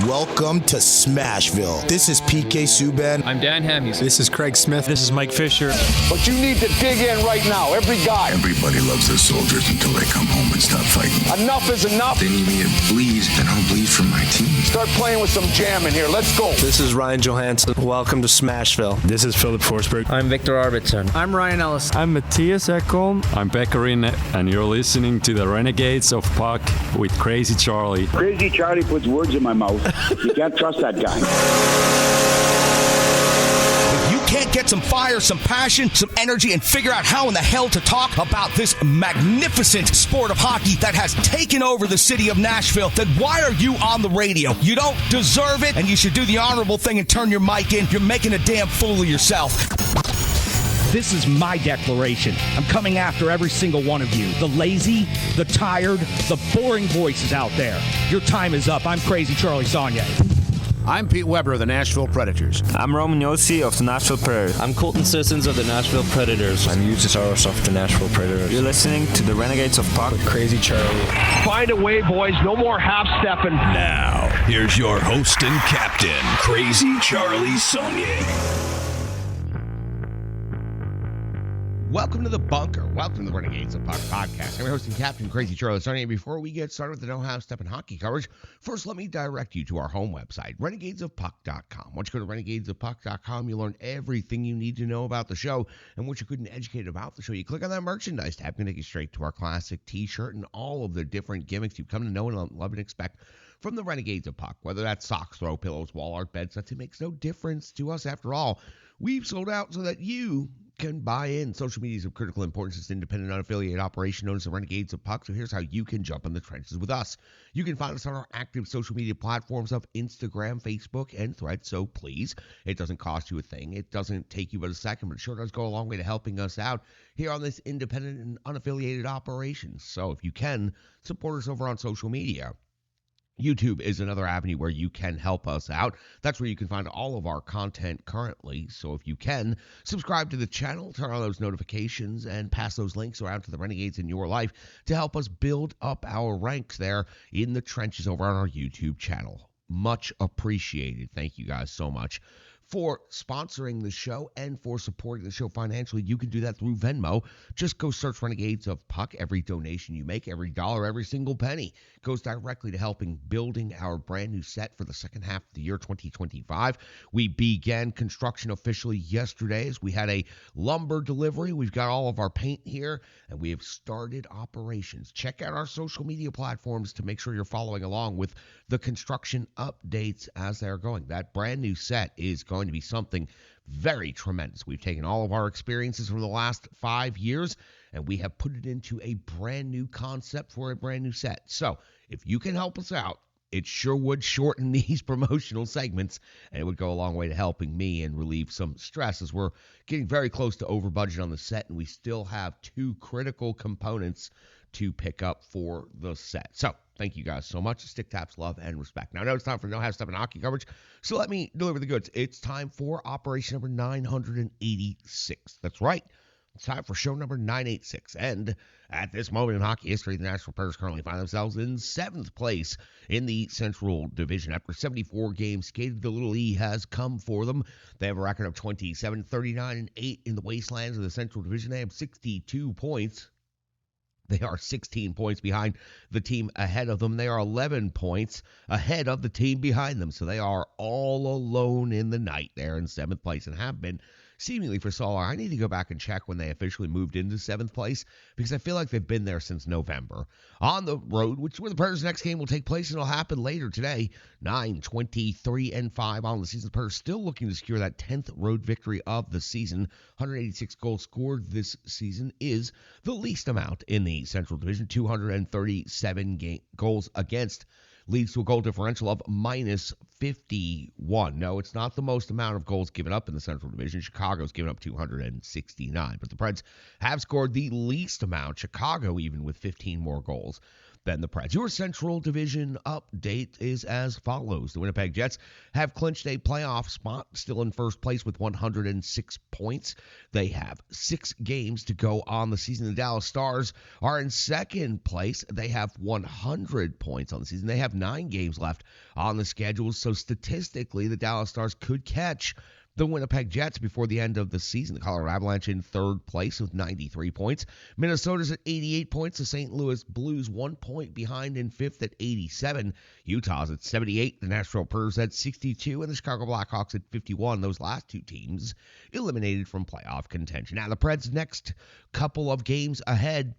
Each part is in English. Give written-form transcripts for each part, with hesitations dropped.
Welcome to Smashville. This is PK Subban. I'm Dan Hamhuis. This is Craig Smith. This is Mike Fisher. But you need to dig in right now, every guy. Everybody loves their soldiers until they come home and stop fighting. Enough is enough. They need me to bleed, and I'll bleed for my team. Start playing with some jam in here. Let's go. This is Ryan Johansson. Welcome to Smashville. This is Philip Forsberg. I'm Victor Arvidsson. I'm Ryan Ellis. I'm Matthias Ekholm. I'm Beckerin, and you're listening to the Renegades of Puck with Crazy Charlie. Crazy Charlie puts words in my mouth. You can't trust that guy. If you can't get some fire, some passion, some energy, and figure out how in the hell to talk about this magnificent sport of hockey that has taken over the city of Nashville, then why are you on the radio? You don't deserve it, and you should do the honorable thing and turn your mic in. You're making a damn fool of yourself. This is my declaration. I'm coming after every single one of you. The lazy, the tired, the boring voices out there. Your time is up. I'm Crazy Charlie Saunier. I'm Pete Weber of the Nashville Predators. I'm Roman Yossi of the Nashville Predators. I'm Colton Sissons of the Nashville Predators. I'm Eustace of the Nashville Predators. You're listening to the Renegades of Puck with Crazy Charlie. Find a way, boys. No more half-stepping. Now, here's your host and captain, Crazy Charlie Saunier. Welcome to the bunker. Welcome to the Renegades of Puck podcast. I'm your host and captain, Crazy Charlie Saunier. Before we get started with the No Half Step in hockey coverage, first let me direct you to our home website, renegadesofpuck.com. Once you go to renegadesofpuck.com, you'll learn everything you need to know about the show. And once you're good and educated about the show, you click on that merchandise tab. Going to take you straight to our classic t-shirt and all of the different gimmicks you've come to know and love and expect from the Renegades of Puck. Whether that's socks, throw pillows, wall art, bed sets, it makes no difference to us. After all, we've sold out so that you can buy in. Social media is of critical importance. It's an independent, unaffiliated operation known as the Renegades of Puck. So here's how you can jump in the trenches with us. You can find us on our active social media platforms of Instagram, Facebook, and Threads. So please, it doesn't cost you a thing. It doesn't take you but a second, but it sure does go a long way to helping us out here on this independent and unaffiliated operation. So if you can, support us over on social media. YouTube is another avenue where you can help us out. That's where you can find all of our content currently. So if you can, subscribe to the channel, turn on those notifications, and pass those links around to the Renegades in your life to help us build up our ranks there in the trenches over on our YouTube channel. Much appreciated. Thank you guys so much for sponsoring the show and for supporting the show financially. You can do that through Venmo. Just go search Renegades of Puck. Every donation you make, every dollar, every single penny goes directly to helping building our brand new set for the second half of the year 2025. We began construction officially yesterday as we had a lumber delivery. We've got all of our paint here and we have started operations. Check out our social media platforms to make sure you're following along with the construction updates as they're going. That brand new set is going to be something very tremendous. We've taken all of our experiences from the last 5 years and we have put it into a brand new concept for a brand new set. So if you can help us out, it sure would shorten these promotional segments and it would go a long way to helping me and relieve some stress as we're getting very close to over budget on the set and we still have two critical components to pick up for the set. So thank you guys so much. Stick taps, love, and respect. Now I know it's time for No Half Step in hockey coverage, so let me deliver the goods. It's time for operation number 986. That's right. It's time for show number 986. And at this moment in hockey history, the Nashville Predators currently find themselves in 7th place in the Central Division. After 74 games skated, the Little E has come for them. They have a record of 27, 39, and 8 in the wastelands of the Central Division. They have 62 points. They are 16 points behind the team ahead of them. They are 11 points ahead of the team behind them. So they are all alone in the night there in 7th place and have been seemingly for so long. I need to go back and check when they officially moved into 7th place because I feel like they've been there since November. On the road, which is where the Predators' next game will take place, and it'll happen later today, 9-23-5 on the season. The Predators still looking to secure that 10th road victory of the season. 186 goals scored this season is the least amount in the Central Division. 237 goals against leads to a goal differential of minus 51. No, it's not the most amount of goals given up in the Central Division. Chicago's given up 269, but the Preds have scored the least amount. Chicago even with 15 more goals than the Preds. Your Central Division update is as follows. The Winnipeg Jets have clinched a playoff spot, still in first place with 106 points. They have 6 games to go on the season. The Dallas Stars are in second place. They have 100 points on the season. They have 9 games left on the schedule, so statistically, the Dallas Stars could catch the Winnipeg Jets before the end of the season. The Colorado Avalanche in third place with 93 points. Minnesota's at 88 points. The St. Louis Blues 1 point behind in fifth at 87. Utah's at 78. The Nashville Predators at 62. And the Chicago Blackhawks at 51. Those last 2 teams eliminated from playoff contention. Now, the Preds' next couple of games ahead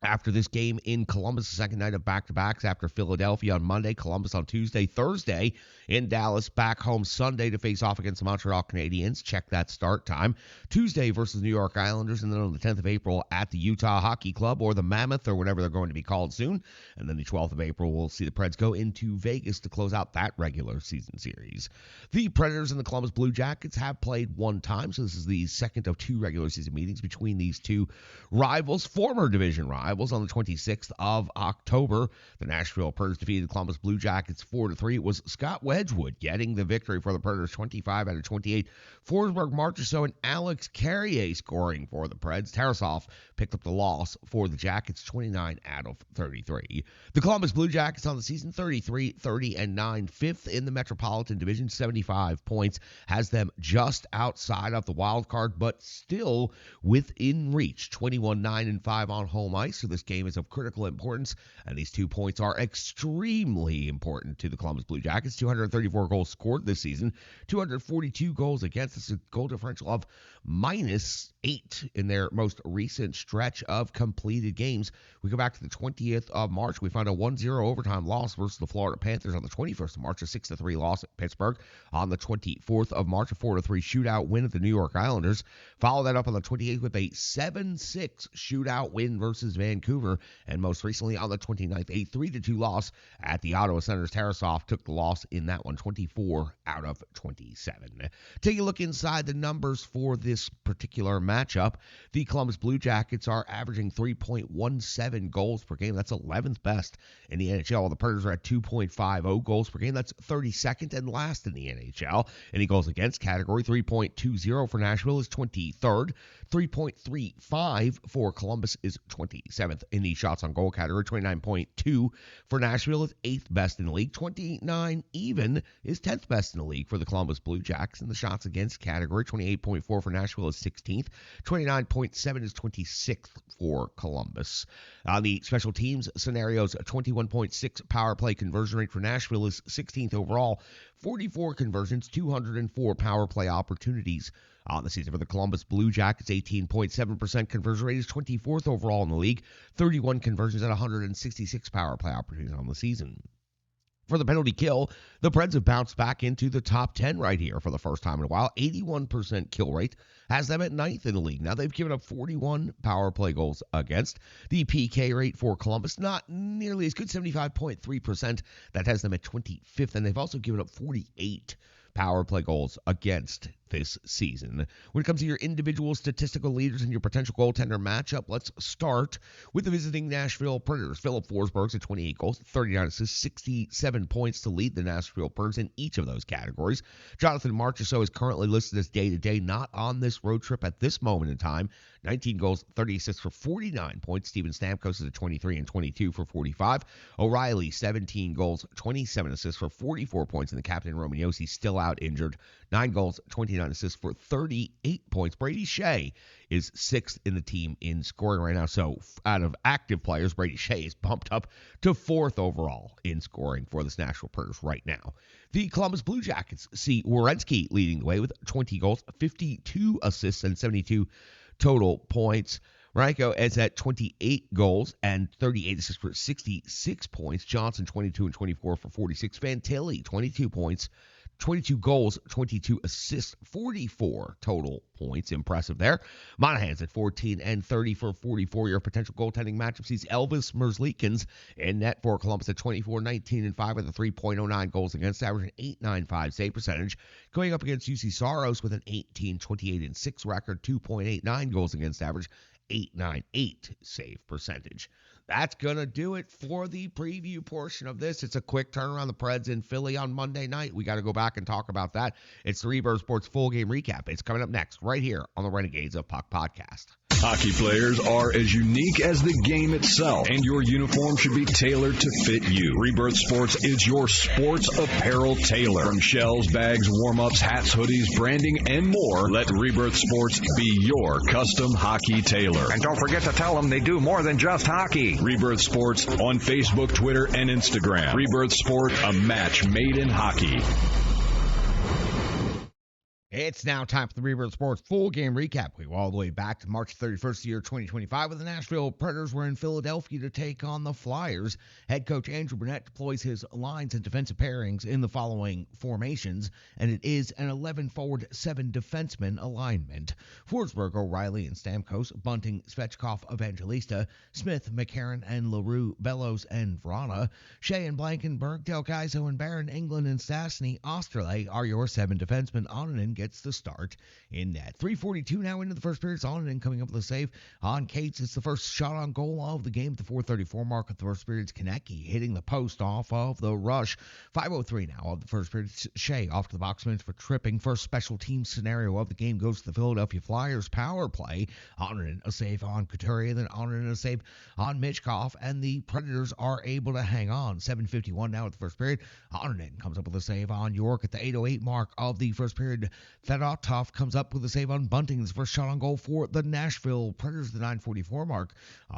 after this game in Columbus, the second night of back-to-backs after Philadelphia on Monday, Columbus on Tuesday, Thursday in Dallas, back home Sunday to face off against the Montreal Canadiens. Check that start time. Tuesday versus New York Islanders, and then on the 10th of April at the Utah Hockey Club, or the Mammoth, or whatever they're going to be called soon. And then the 12th of April, we'll see the Preds go into Vegas to close out that regular season series. The Predators and the Columbus Blue Jackets have played one time, so this is the second of 2 regular season meetings between these two rivals, former division rivals. On the 26th of October, the Nashville Predators defeated the Columbus Blue Jackets 4-3. It was Scott Wedgwood getting the victory for the Predators, 25 out of 28. Forsberg, Marchessault, and Alex Carrier scoring for the Preds. Tarasov picked up the loss for the Jackets, 29 out of 33. The Columbus Blue Jackets on the season, 33, 30, and 9, fifth in the Metropolitan Division, 75 points, has them just outside of the wild card, but still within reach, 21, 9, and 5 on home ice. So this game is of critical importance, and these 2 points are extremely important to the Columbus Blue Jackets. 234 goals scored this season, 242 goals against. This is a goal differential of -8 in their most recent stretch of completed games. We go back to the 20th of March. We found a 1-0 overtime loss versus the Florida Panthers on the 21st of March, a 6-3 loss at Pittsburgh. On the 24th of March, a 4-3 shootout win at the New York Islanders. Follow that up on the 28th with a 7-6 shootout win versus Vancouver, and most recently on the 29th, a 3-2 loss at the Ottawa Senators. Tarasov took the loss in that one, 24 out of 27. Take a look inside the numbers for this particular matchup. The Columbus Blue Jackets are averaging 3.17 goals per game. That's 11th best in the NHL. The Predators are at 2.50 goals per game. That's 32nd and last in the NHL. Any goals against category, 3.20 for Nashville is 23rd. 3.35 for Columbus is 27th in the shots on goal category. 29.2 for Nashville is 8th best in the league. 29 even is 10th best in the league for the Columbus Blue Jackets. In the shots against category, 28.4 for Nashville is 16th. 29.7 is 26th for Columbus. On the special teams scenarios, 21.6 power play conversion rate for Nashville is 16th overall. 44 conversions, 204 power play opportunities on the season. For the Columbus Blue Jackets, 18.7% conversion rate is 24th overall in the league. 31 conversions at 166 power play opportunities on the season. For the penalty kill, the Preds have bounced back into the top 10 right here for the first time in a while. 81% kill rate has them at 9th in the league. Now they've given up 41 power play goals against. The PK rate for Columbus, not nearly as good, 75.3%. That has them at 25th, and they've also given up 48 power play goals against this season. When it comes to your individual statistical leaders and your potential goaltender matchup, let's start with the visiting Nashville Predators. Philip Forsberg's at 28 goals, 39 assists, 67 points to lead the Nashville Predators in each of those categories. Jonathan Marchessault is currently listed as day-to-day, not on this road trip at this moment in time. 19 goals, 30 assists for 49 points. Steven Stamkos is at 23 and 22 for 45. O'Reilly, 17 goals, 27 assists for 44 points. And the captain, Roman Josi, still out injured. 9 goals, 29 assists for 38 points. Brady Shea is 6th in the team in scoring right now. So out of active players, Brady Shea is bumped up to 4th overall in scoring for the Nashville Predators right now. The Columbus Blue Jackets see Werenski leading the way with 20 goals, 52 assists, and 72 total points. Ranko is at 28 goals and 38 assists for 66 points. Johnson, 22 and 24 for 46. Fantilli, 22 points, 22 goals, 22 assists, 44 total points. Impressive there. Monahan's at 14 and 30 for 44. Your potential goaltending matchup sees Elvis Merzlikins in net for Columbus at 24, 19, and 5 with a 3.09 goals against average, an 8.95 save percentage. Going up against UC Saros with an 18, 28, and 6 record, 2.89 goals against average, 8.98 save percentage. that's going to do it for the preview portion of this. It's a quick turnaround. The Preds in Philly on Monday night. We got to go back and talk about that. It's the Rebirth Sports full game recap. It's coming up next right here on the Renegades of Puck podcast. Hockey players are as unique as the game itself, and your uniform should be tailored to fit you. Rebirth Sports is your sports apparel tailor. From shells, bags, warm-ups, hats, hoodies, branding, and more, let Rebirth Sports be your custom hockey tailor. And don't forget to tell them they do more than just hockey. Rebirth Sports on Facebook, Twitter, and Instagram. Rebirth Sport, a match made in hockey. It's now time for the Rebirth Sports full game recap. We go all the way back to March 31st, year 2025, when the Nashville Predators were in Philadelphia to take on the Flyers. Head coach Andrew Burnett deploys his lines and defensive pairings in the following formations, and it is an 11 forward, 7 defenseman alignment. Forsberg, O'Reilly, and Stamkos, Bunting, Svechkov, Evangelista, Smith, McCarron, and LaRue, Bellows, and Vrana. Shea and Blankenberg, Del Gaiso and Barron, England and Stastny, Osterley are your 7 defensemen. Onanen gets the start in net. 3:42 now into the first period. Onanen coming up with a save on Cates. It's the first shot on goal of the game at the 4:34 mark of the first period. Konecny hitting the post off of the rush. 5:03 now of the first period. Shea off to the box minutes for tripping. First special team scenario of the game goes to the Philadelphia Flyers power play. Onanen a save on Couturier, then Onanen a save on Michkov, and the Predators are able to hang on. 7:51 now at the first period. Onanen comes up with a save on York at the 8:08 mark of the first period. Fedotov comes up with a save on Bunting's first shot on goal for the Nashville Predators, the 9:44 mark.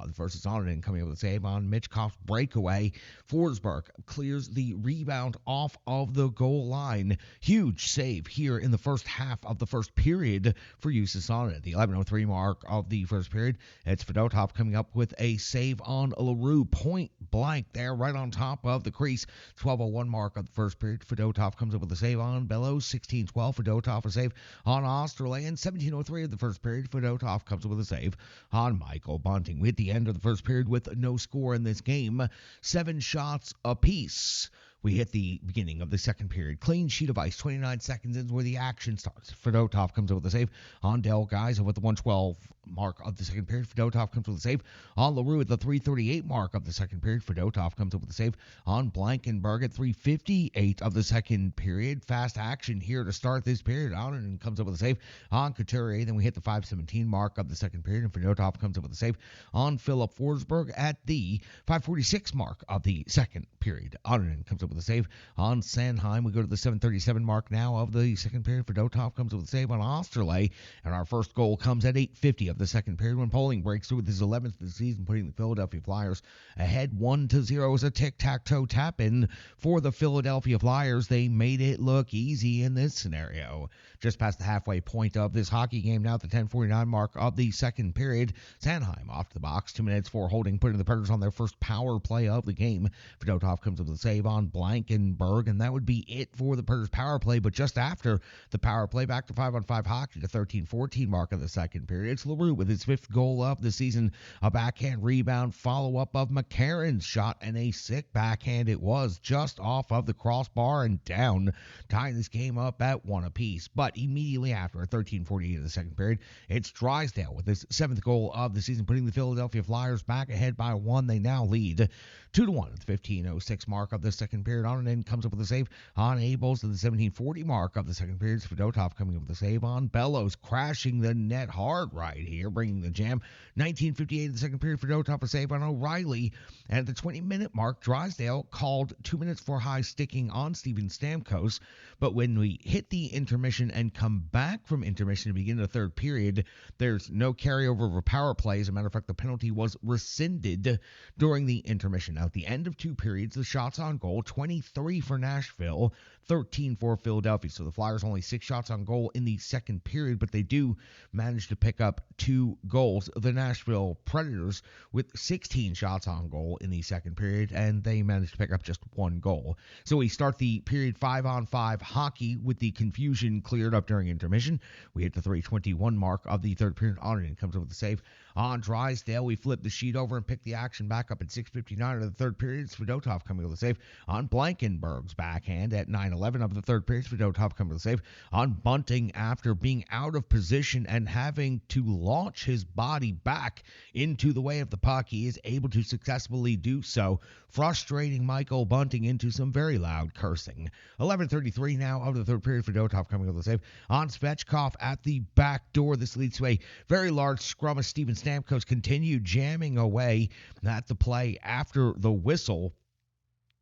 The first is Onanen coming up with a save on Michkov's breakaway. Forsberg clears the rebound off of the goal line. Huge save here in the first half of the first period for Justus Onanen. The 11:03 mark of the first period, it's Fedotov coming up with a save on LaRue. Point blank there, right on top of the crease. 12:01 mark of the first period. Fedotov comes up with a save on Bellows. 16:12. Fedotov a save on Osterley. And 17:03 of the first period, Fedotov comes up with a save on Michael Bunting. We hit the end of the first period with no score in this game. 7 shots apiece. We hit the beginning of the second period. Clean sheet of ice. 29 seconds is where the action starts. Fedotov comes up with a save on Del Gaiso with the 1:12 mark of the second period. Fedotov comes with a save on LaRue at the 3:38 mark of the second period. Fedotov comes up with a save on Blankenberg at 3:58 of the second period. Fast action here to start this period. Onanen comes up with a save on Couturier. Then we hit the 5:17 mark of the second period, and Fedotov comes up with a save on Philip Forsberg at the 5:46 mark of the second period. Onanen comes up with a save on Sanheim. We go to the 7:37 mark now of the second period. Fedotov comes with a save on Osterley, and our first goal comes at 8:50 of the second period when Poling breaks through with his 11th of the season, putting the Philadelphia Flyers ahead 1-0 as a tic-tac-toe tap-in for the Philadelphia Flyers. They made it look easy in this scenario. Just past the halfway point of this hockey game now at the 10:49 mark of the second period. Sanheim off to the box, 2 minutes for holding, putting the Predators on their first power play of the game. Fedotov comes up with a save on Blankenberg, and that would be it for the Predators power play. But just after the power play, back to 5-on-5 hockey, the 13:14 mark of the second period. It's LaRue with his 5th goal of the season, a backhand rebound follow-up of McCarron's shot, and a sick backhand it was, just off of the crossbar and down, tying this game up at 1 apiece. But immediately after, 13:48 of the second period, it's Drysdale with his 7th goal of the season, putting the Philadelphia Flyers back ahead by 1. They now lead 2-1 at the 15:06 mark of the second period. Onanen comes up with a save on Abels at the 17:40 mark of the second period. Fedotov coming up with a save on Bellows, crashing the net hard right here, bringing the jam. 19:58 of the second period. Fedotov a save on O'Reilly. And at the 20-minute mark, Drysdale called 2 minutes for high sticking on Steven Stamkos. But when we hit the intermission and come back from intermission to begin the third period, there's no carryover over power play. As a matter of fact, the penalty was rescinded during the intermission. Now, at the end of 2 periods, the shots on goal, 23 for Nashville, 13 for Philadelphia. So the Flyers only 6 shots on goal in the second period, but they do manage to pick up 2 goals. The Nashville Predators with 16 shots on goal in the second period, and they managed to pick up just 1 goal. So we start the period 5-on-5 hockey with the confusion cleared up during intermission. We hit the 3:21 mark of the third period. Onanen comes up with a save on Drysdale. We flip the sheet over and pick the action back up at 6:59 of the third period. Fedotov coming to the save on Blankenberg's backhand at 9:11 of the third period. Fedotov coming to the save on Bunting after being out of position and having to launch his body back into the way of the puck. He is able to successfully do so, frustrating Michael Bunting into some very loud cursing. 11:33 now of the third period. Fedotov coming to the save on Svechkov at the back door. This leads to a very large scrum as Steven Stamkos continued jamming away at the play after the whistle.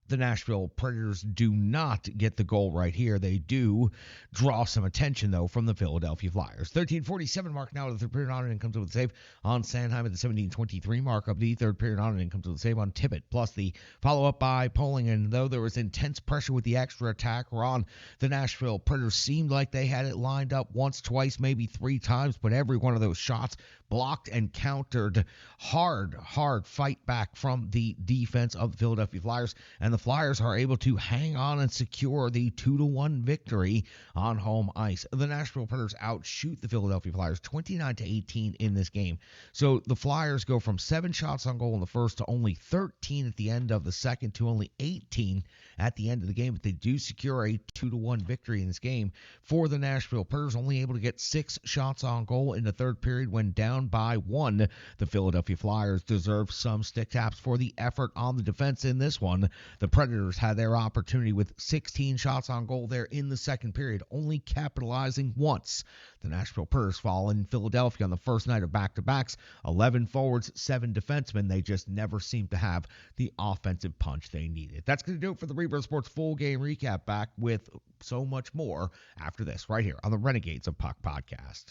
The Nashville Predators do not get the goal right here. They do draw some attention, though, from the Philadelphia Flyers. 13:47 mark now of the third period. Onanen comes up with the save on Sanheim at the 17:23 mark of the third period. Onanen comes up with the save on Tippett, plus the follow-up by Poling. And though there was intense pressure with the extra attack on the Nashville Predators, seemed like they had it lined up once, twice, maybe three times, but every one of those shots blocked and countered. Hard fight back from the defense of the Philadelphia Flyers, and the Flyers are able to hang on and secure the 2-1 victory on home ice. The Nashville Predators outshoot the Philadelphia Flyers 29-18 in this game. So the Flyers go from 7 shots on goal in the first to only 13 at the end of the second to only 18 at the end of the game, but they do secure a 2-1 victory in this game. For the Nashville Predators, only able to get 6 shots on goal in the third period when down by 1. The Philadelphia Flyers deserve some stick taps for the effort on the defense in this one. The Predators had their opportunity with 16 shots on goal there in the second period, only capitalizing once. The Nashville Predators fall in Philadelphia on the first night of back-to-backs. 11 forwards, 7 defensemen. They just never seem to have the offensive punch they needed. That's going to do it for the Rebirth Sports full game recap. Back with so much more after this right here on the Renegades of Puck podcast.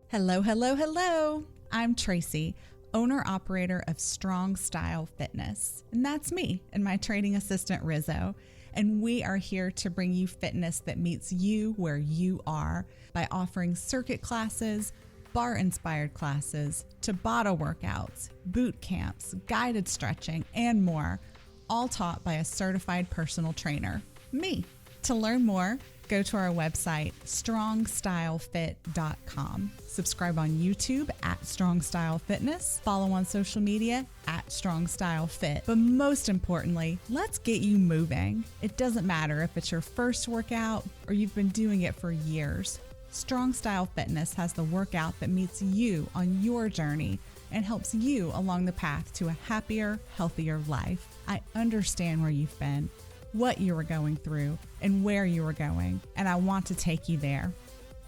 Hello. I'm Tracy, owner-operator of Strong Style Fitness. And that's me and my training assistant, Rizzo. And we are here to bring you fitness that meets you where you are by offering circuit classes, bar-inspired classes, Tabata workouts, boot camps, guided stretching, and more, all taught by a certified personal trainer, me. To learn more, go to our website, strongstylefit.com. Subscribe on YouTube at Strong Style Fitness. Follow on social media at Strong Style Fit. But most importantly, let's get you moving. It doesn't matter if it's your first workout or you've been doing it for years. Strong Style Fitness has the workout that meets you on your journey and helps you along the path to a happier, healthier life. I understand where you've been, what you were going through, and where you were going, and I want to take you there.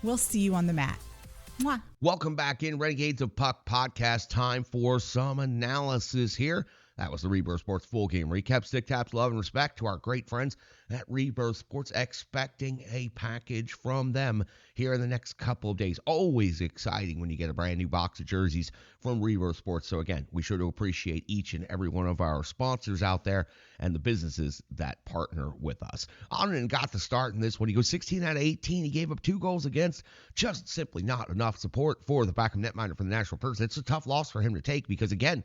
We'll see you on the mat. Mwah. Welcome back in Renegades of Puck podcast. Time for some analysis here. That was the Rebirth Sports full game recap. Stick taps, love, and respect to our great friends at Rebirth Sports. Expecting a package from them here in the next couple of days. Always exciting when you get a brand new box of jerseys from Rebirth Sports. So again, we sure to appreciate each and every one of our sponsors out there and the businesses that partner with us. Onanen got the start in this one. He goes 16 out of 18. He gave up 2 goals against. Just simply not enough support for the backup netminder for the Nashville Predators. It's a tough loss for him to take because, again,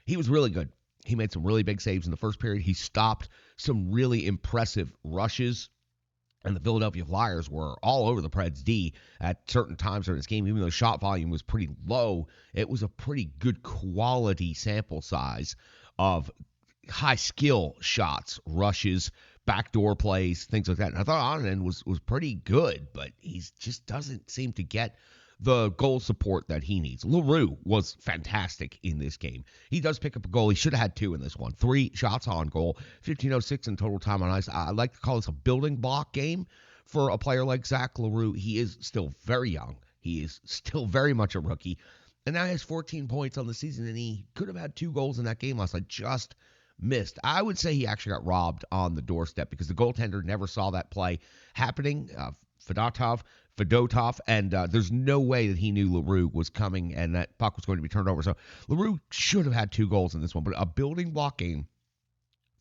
he was really good. He made some really big saves in the first period. He stopped some really impressive rushes, and the Philadelphia Flyers were all over the Preds D at certain times during this game. Even though shot volume was pretty low, it was a pretty good quality sample size of high-skill shots, rushes, backdoor plays, things like that. And I thought Onanen was pretty good, but he just doesn't seem to get the goal support that he needs. LaRue was fantastic in this game. He does pick up a goal. He should have had 2 in this one. 3 shots on goal, 15:06 in total time on ice. I like to call this a building block game for a player like Zach LaRue. He is still very young. He is still very much a rookie. And now he has 14 points on the season, and he could have had 2 goals in that game last night. Just missed. I would say he actually got robbed on the doorstep because the goaltender never saw that play happening. Fedotov, and there's no way that he knew LaRue was coming and that puck was going to be turned over. So LaRue should have had 2 goals in this one, but a building block game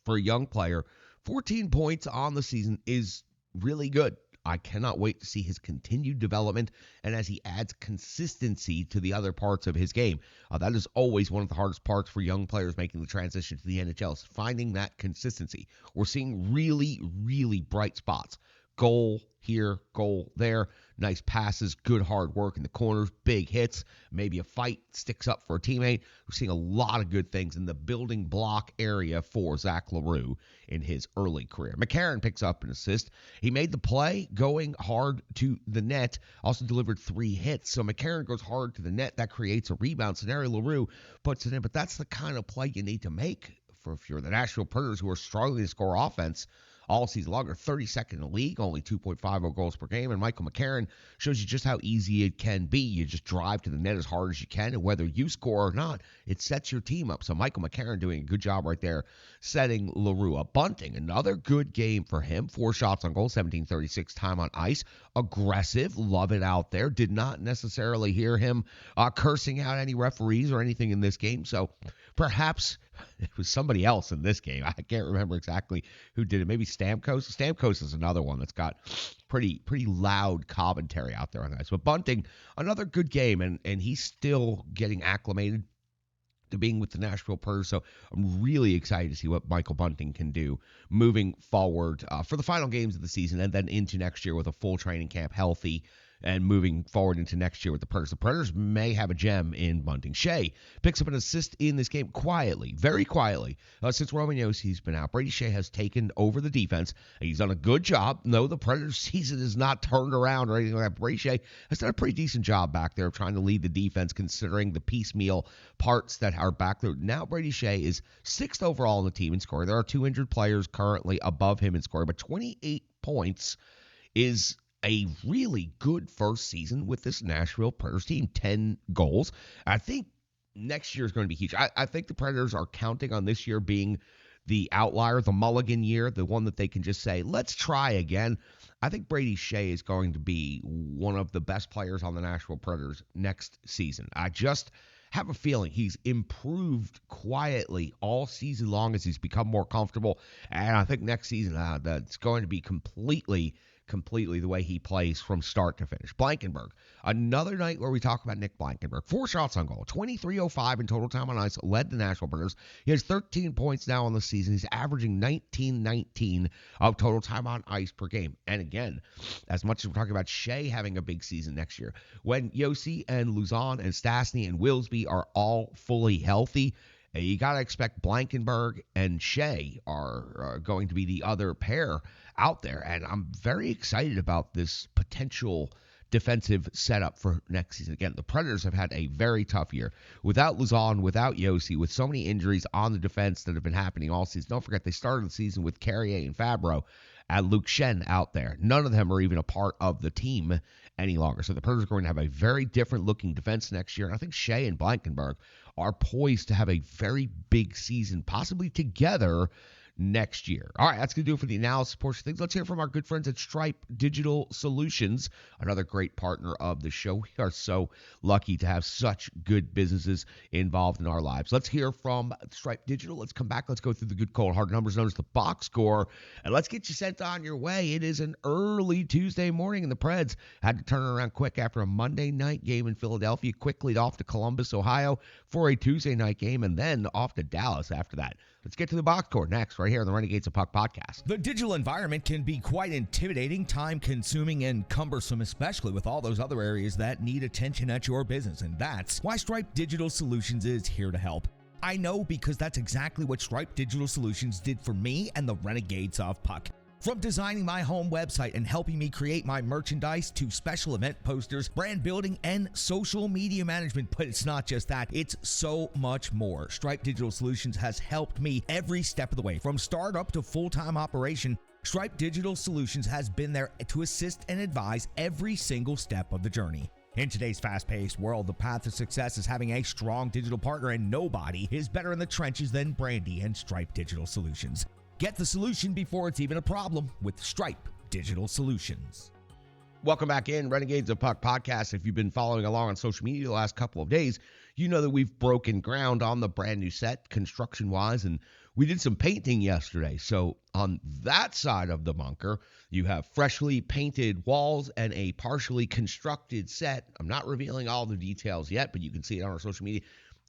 for a young player. 14 points on the season is really good. I cannot wait to see his continued development and as he adds consistency to the other parts of his game. That is always one of the hardest parts for young players making the transition to the NHL, is finding that consistency. We're seeing really, really bright spots. goal here, goal there. Nice passes, good hard work in the corners, big hits, maybe a fight, sticks up for a teammate. We're seeing a lot of good things in the building block area for Zach LaRue in his early career. McCarron picks up an assist. He made the play going hard to the net, also delivered 3 hits. So McCarron goes hard to the net. That creates a rebound scenario. LaRue puts it in, but that's the kind of play you need to make for if you're the Nashville Predators, who are struggling to score offense all season long. 32nd in the league, only 2.50 goals per game. And Michael McCarron shows you just how easy it can be. You just drive to the net as hard as you can, and whether you score or not, it sets your team up. So Michael McCarron doing a good job right there, setting LaRue up. Bunting, another good game for him. 4 shots on goal, 17:36 time on ice. Aggressive, love it out there. Did not necessarily hear him cursing out any referees or anything in this game. So perhaps it was somebody else in this game. I can't remember exactly who did it. Maybe Stamkos. Stamkos is another one that's got pretty loud commentary out there on that. But Bunting, another good game, and he's still getting acclimated to being with the Nashville Predators. So I'm really excited to see what Michael Bunting can do moving forward for the final games of the season and then into next year with a full training camp, healthy, and moving forward into next year with the Predators. The Predators may have a gem in Bunting. Shea picks up an assist in this game quietly, very quietly. Since Roman Yossi's been out, Brady Shea has taken over the defense. He's done a good job. No, the Predators' season is not turned around or anything like that. Brady Shea has done a pretty decent job back there of trying to lead the defense, considering the piecemeal parts that are back there. Now Brady Shea is 6th overall in the team in scoring. There are 2 injured players currently above him in scoring, but 28 points is a really good first season with this Nashville Predators team. 10 goals. I think next year is going to be huge. I think the Predators are counting on this year being the outlier, the mulligan year, the one that they can just say, let's try again. I think Brady Shea is going to be one of the best players on the Nashville Predators next season. I just have a feeling he's improved quietly all season long as he's become more comfortable. And I think next season that's going to be completely the way he plays from start to finish. Blankenburg, another night where we talk about Nick Blankenburg. 4 shots on goal, 23:05 in total time on ice, led the Nashville Predators. He has 13 points now on the season. He's averaging 19 of total time on ice per game. And again, as much as we're talking about Shea having a big season next year, when Yossi and Luzon and Stastny and Wilsby are all fully healthy, you got to expect Blankenburg and Shea are going to be the other pair out there. And I'm very excited about this potential defensive setup for next season. Again, the Predators have had a very tough year. Without Luzon, without Yossi, with so many injuries on the defense that have been happening all season. Don't forget, they started the season with Carrier and Fabro and Luke Shen out there. None of them are even a part of the team any longer. So the Predators are going to have a very different looking defense next year. And I think Shea and Blankenburg are poised to have a very big season, possibly together next year. All right, that's going to do it for the analysis portion of things. Let's hear from our good friends at Stripe Digital Solutions, another great partner of the show. We are so lucky to have such good businesses involved in our lives. Let's hear from Stripe Digital. Let's come back. Let's go through the good, cold, hard numbers known as the box score, and let's get you sent on your way. It is an early Tuesday morning, and the Preds had to turn it around quick after a Monday night game in Philadelphia, quickly off to Columbus, Ohio for a Tuesday night game, and then off to Dallas after that. Let's get to the box score next, right here on the Renegades of Puck podcast. The digital environment can be quite intimidating, time-consuming, and cumbersome, especially with all those other areas that need attention at your business, and that's why Stripe Digital Solutions is here to help. I know, because that's exactly what Stripe Digital Solutions did for me and the Renegades of Puck. From designing my home website and helping me create my merchandise to special event posters, brand building, and social media management. But it's not just that, it's so much more. Stripe Digital Solutions has helped me every step of the way. From startup to full-time operation, Stripe Digital Solutions has been there to assist and advise every single step of the journey. In today's fast-paced world, the path to success is having a strong digital partner, and nobody is better in the trenches than Brandy and Stripe Digital Solutions. Get the solution before it's even a problem with Stripe Digital Solutions. Welcome back in, Renegades of Puck podcast. If you've been following along on social media the last couple of days, you know that we've broken ground on the brand new set, construction-wise, and we did some painting yesterday. So on that side of the bunker, you have freshly painted walls and a partially constructed set. I'm not revealing all the details yet, but you can see it on our social media.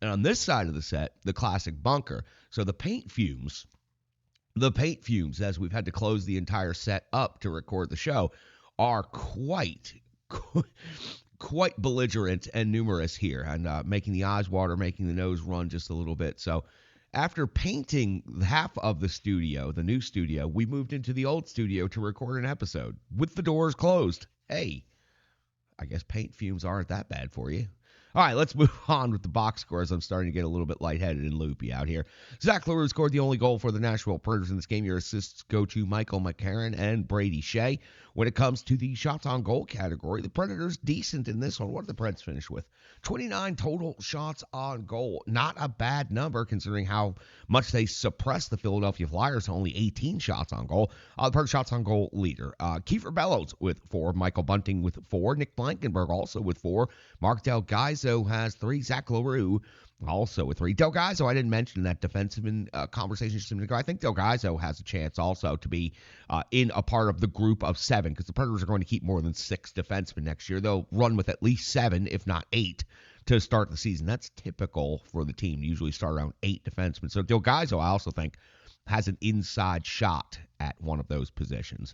And on this side of the set, the classic bunker. So the paint fumes The paint fumes, as we've had to close the entire set up to record the show, are quite belligerent and numerous here, and making the eyes water, making the nose run just a little bit. So after painting half of the studio, the new studio, we moved into the old studio to record an episode with the doors closed. Hey, I guess paint fumes aren't that bad for you. All right, let's move on with the box scores. I'm starting to get a little bit lightheaded and loopy out here. Zach LaRue scored the only goal for the Nashville Predators in this game. Your assists go to Michael McCarron and Brady Shea. When it comes to the shots on goal category, the Predators decent in this one. What did the Preds finish with? 29 total shots on goal. Not a bad number considering how much they suppressed the Philadelphia Flyers to only 18 shots on goal. The Predators shots on goal leader. Kiefer Bellows with 4. Michael Bunting with 4. Nick Blankenberg also with 4. Mark Delgaizo has 3. Zach LaRue also with 3. Delgaizo, I didn't mention that defenseman conversation just a minute ago. I think Delgaizo has a chance also to be in a part of the group of 7 because the Predators are going to keep more than 6 defensemen next year. They'll run with at least 7, if not 8, to start the season. That's typical for the team. Usually start around 8 defensemen. So Delgaizo, I also think, has an inside shot at one of those positions.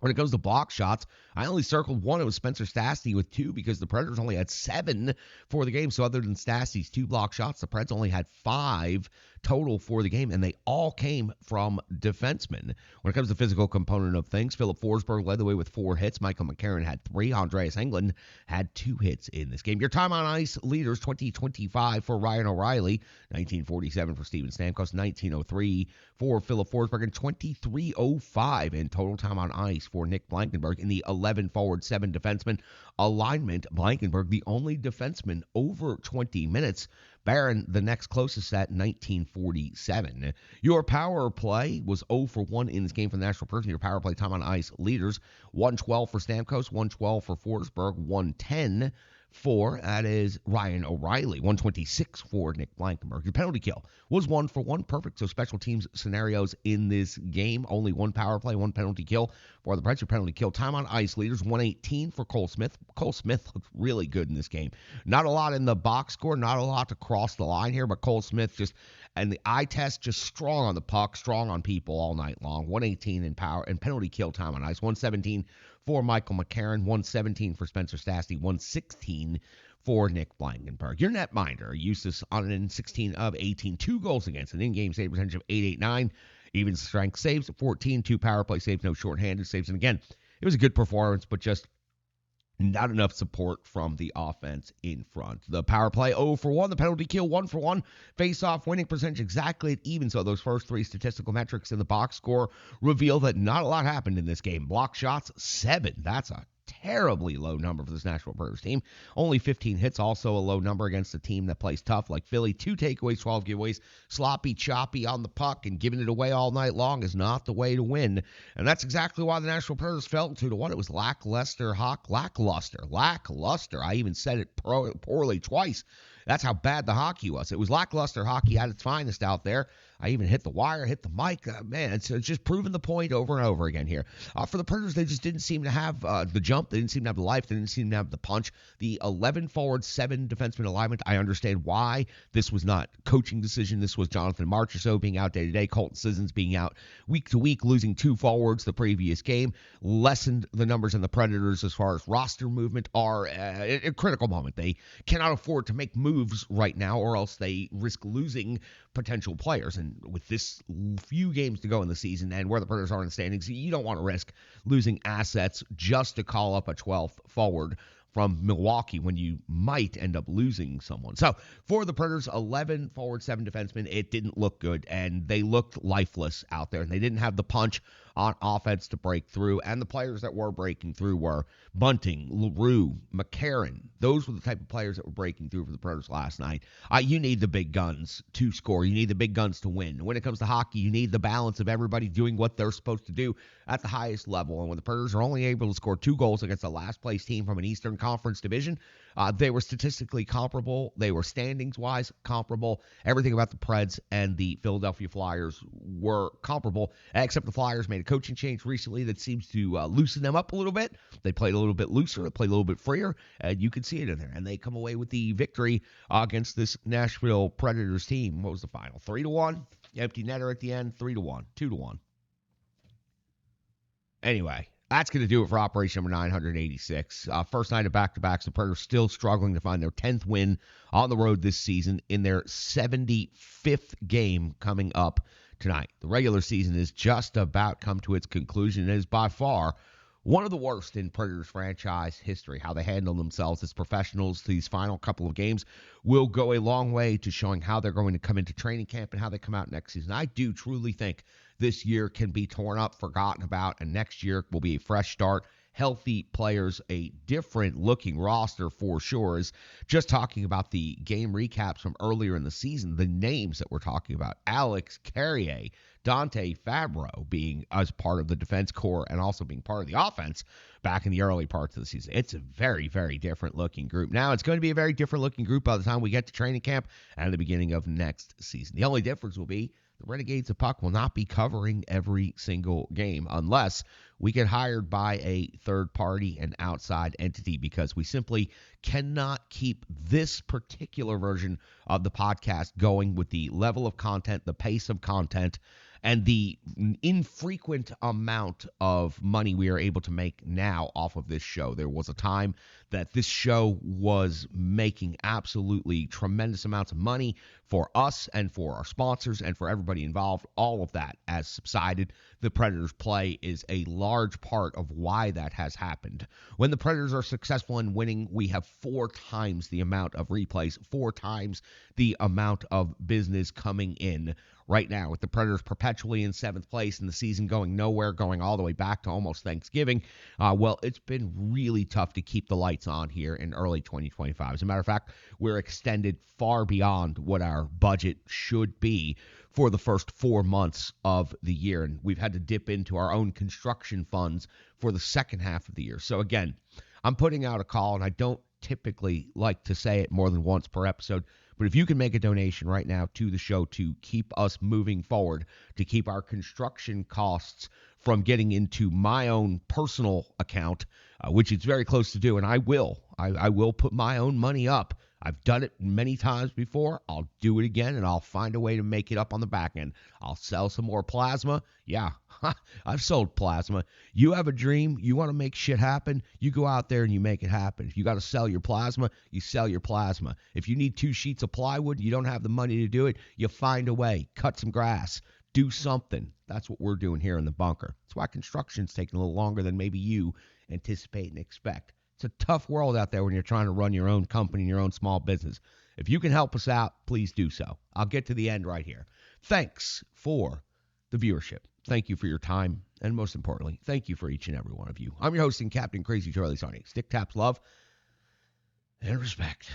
When it comes to block shots, I only circled 1. It was Spencer Stastny with 2 because the Predators only had 7 for the game. So other than Stastny's 2 block shots, the Preds only had 5 total for the game, and they all came from defensemen. When it comes to the physical component of things, Philip Forsberg led the way with 4 hits. Michael McCarron had 3. Andreas Englund had 2 hits in this game. Your time on ice leaders, 2025 for Ryan O'Reilly, 1947 for Steven Stamkos, 1903 for Philip Forsberg, and 2305 in total time on ice for Nick Blankenberg in the 11 forward, 7 defenseman alignment. Blankenberg, the only defenseman over 20 minutes. Barron, the next closest at 1947. Your power play was 0 for 1 in this game for the Nashville Predators. Your power play time on ice leaders, 112 for Stamkos, 112 for Forsberg, 110 for, that is Ryan O'Reilly, 126 for Nick Blankenberg. Your penalty kill was 1 for 1, perfect. So special teams scenarios in this game, only 1 power play, 1 penalty kill for the Preds. Your penalty kill time on ice leaders, 118 for Cole Smith. Cole Smith looked really good in this game. Not a lot in the box score, not a lot to cross the line here, but Cole Smith just, and the eye test, just strong on the puck, strong on people all night long. 118 in power and penalty kill time on ice, 117 for Michael McCarron, 117 for Spencer Stastny, 116 for Nick Blankenberg. Your netminder, Eustace on 16 of 18, 2 goals against, an in-game save percentage of 889, even strength saves 14, 2 power play saves, no shorthanded saves. And again, it was a good performance, but just not enough support from the offense in front. The power play 0 for 1. The penalty kill 1 for 1. Face-off winning percentage exactly at even. So those first 3 statistical metrics in the box score reveal that not a lot happened in this game. Block shots 7. That's a terribly low number for this Nashville Predators team. Only 15 hits, also a low number against a team that plays tough like Philly. 2 takeaways, 12 giveaways. Sloppy, choppy on the puck, and giving it away all night long is not the way to win. And that's exactly why the Nashville Predators fell 2-1. It was lackluster. I even said it poorly twice. That's how bad the hockey was. It was lackluster hockey at its finest out there. I even hit the wire, hit the mic. Man, it's just proving the point over and over again here. For the Predators, they just didn't seem to have the jump. They didn't seem to have the life. They didn't seem to have the punch. The 11 forward, 7 defenseman alignment, I understand why. This was not a coaching decision. This was Jonathan Marchessault being out day to day, Colton Sissons being out week to week, losing 2 forwards the previous game, lessened the numbers in the Predators as far as roster movement are a critical moment. They cannot afford to make moves right now, or else they risk losing potential players. And with this few games to go in the season and where the Predators are in the standings, you don't want to risk losing assets just to call up a 12th forward from Milwaukee when you might end up losing someone. So for the Predators, 11 forward, 7 defensemen, it didn't look good, and they looked lifeless out there, and they didn't have the punch on offense to break through, and the players that were breaking through were Bunting, LaRue, McCarron. Those were the type of players that were breaking through for the Predators last night. You need the big guns to score. You need the big guns to win. When it comes to hockey, you need the balance of everybody doing what they're supposed to do at the highest level, and when the Predators are only able to score 2 goals against the last-place team from an Eastern Conference division, they were statistically comparable. They were standings-wise comparable. Everything about the Preds and the Philadelphia Flyers were comparable, except the Flyers made a coaching change recently that seems to loosen them up a little bit. They played a little bit looser. They played a little bit freer, and you can see it in there. And they come away with the victory against this Nashville Predators team. What was the final? 3-1? Empty netter at the end, 3-1, 2-1. Anyway, that's going to do it for Operation number 986. First night of back-to-backs. The Predators still struggling to find their 10th win on the road this season in their 75th game coming up tonight. The regular season is just about come to its conclusion. It is by far one of the worst in Predators franchise history. How they handle themselves as professionals these final couple of games will go a long way to showing how they're going to come into training camp and how they come out next season. I do truly think this year can be torn up, forgotten about, and next year will be a fresh start. Healthy players, a different looking roster for sure. Is just talking about the game recaps from earlier in the season, the names that we're talking about: Alex Carrier, Dante Fabro being as part of the defense core and also being part of the offense back in the early parts of the season. It's a very, very different looking group. Now it's going to be a very different looking group by the time we get to training camp and the beginning of next season. The only difference will be the Renegades of Puck will not be covering every single game unless we get hired by a third party and outside entity, because we simply cannot keep this particular version of the podcast going with the level of content, the pace of content, and the infrequent amount of money we are able to make now off of this show. There was a time that this show was making absolutely tremendous amounts of money for us and for our sponsors and for everybody involved. All of that has subsided. The Predators play is a large part of why that has happened. When the Predators are successful in winning, we have 4 times the amount of replays, 4 times the amount of business coming in. Right now, with the Predators perpetually in 7th place and the season going nowhere, going all the way back to almost Thanksgiving, well, it's been really tough to keep the lights on here in early 2025. As a matter of fact, we're extended far beyond what our budget should be for the first 4 months of the year, and we've had to dip into our own construction funds for the second half of the year. So again, I'm putting out a call, and I don't typically like to say it more than once per episode, but if you can make a donation right now to the show to keep us moving forward, to keep our construction costs from getting into my own personal account, which it's very close to do, and I will put my own money up. I've done it many times before. I'll do it again, and I'll find a way to make it up on the back end. I'll sell some more plasma. Yeah, I've sold plasma. You have a dream. You want to make shit happen. You go out there and you make it happen. If you got to sell your plasma, you sell your plasma. If you need 2 sheets of plywood, you don't have the money to do it, you find a way. Cut some grass. Do something. That's what we're doing here in the bunker. That's why construction's taking a little longer than maybe you anticipate and expect. It's a tough world out there when you're trying to run your own company, your own small business. If you can help us out, please do so. I'll get to the end right here. Thanks for the viewership. Thank you for your time. And most importantly, thank you for each and every one of you. I'm your host and Captain Crazy Charlie Saunier. Stick taps, love, and respect.